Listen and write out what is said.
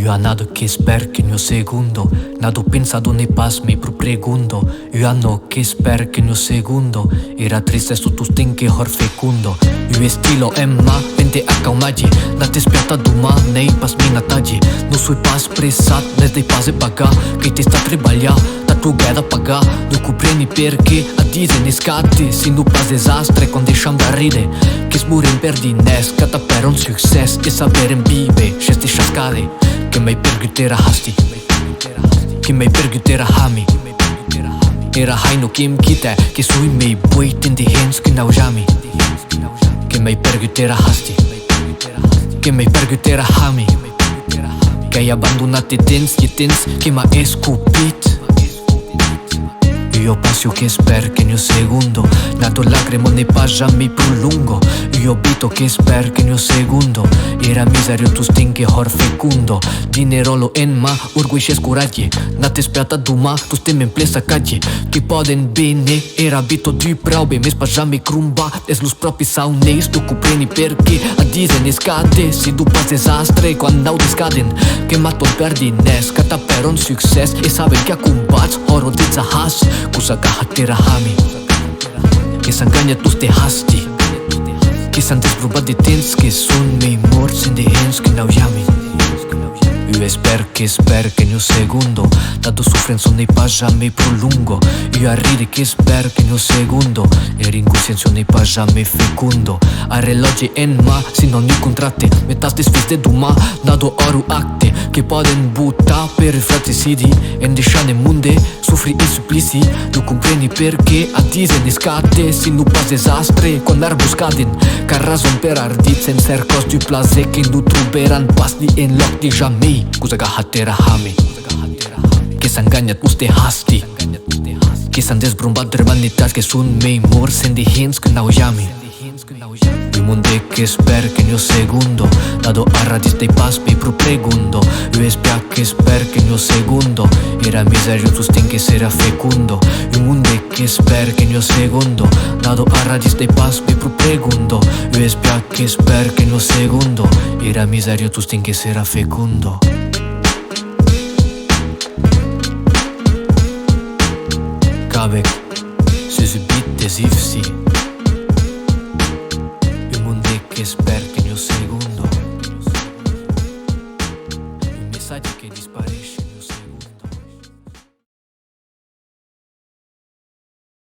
Eu há nada que espero que no segundo. Nada pensado nem paz me pregundo. Eu há no que espero que no segundo. Era triste su tu stinke hor fecundo. Eu estilo Emma, vente acalmaggi. Na te spiata duma, nei pas mina taggi. Non sui pas pressat, ne dei pas e paga. Che ti sta trabalhar, tá together a pagar. Non comprendi perché a dire ne scatti. Se non pas desastre, quando deixam da ride. Che smuren per dinesca, ta per un succes. E sapere vive, scesti sciascare. Che mai pergutera hasti. Che mai pergutera hami. Era haino kim kite. Che sui mei buit in the hands che naujami. Che mai pergutera hasti. Che mai pergutera hami. Che hai abbandonati tens, che ma è scupit. Io passo che spero che nel secondo nato lacrimo ne paggia mi prolungo. Io bito che spero che nel secondo era miserio tu stinche hor fecundo. Dinerolo en ma orgui curaggi. Nate spiata duma tu stem in plesa caggi. Che poden bene era bito di probe. Me spaggia mi crumba es lus propi saunes. Tu cupreni perché a dire ne scade. Si tu pas desastre quando au discaden. Che mato perdi nesca ta per un succes. E saben che a combats horo dizza has. Kusa kahatira hami. Che s'angagna tu ste hasti. Che s'han desprobat de temps. Che son mei morts in de hands che naujami. Eu espero que no segundo Dato sofrenzo nei paggia me prolungo. Eu a ride che spero che no segundo E ringusenso nei paggia me fecundo. A relogi en ma si non ni contratte. Metas de sfiste duma Nado oru acte. Che poden butta per fratricidi. En deixane munde Sofri e supplici. Nu comprendi perché a dire ne scate. Si nu pas desastre Con ar buscaden. Ca razon per ardit Sen cercos du plaze Che nu truberan pas di en loc di jamais. Kusa kahatera hami. Che s'angagna tu ste hasti. Che s'han desbrumbat dermanitas. Che sun mei morts en de hands che naujami. Eu munde che spero che nel secondo Dado a radis dei pas mi pregundo. Eu espero che spero che nel secondo era miserio tu stinche sera fecundo. Eu munde che spero che nel secondo Dado a radis dei pas mi pregundo. Eu espero che nel secondo era miserio tu stinche sera fecundo. Kabek, se subit des ifsi. Eu munde che spero che nel secondo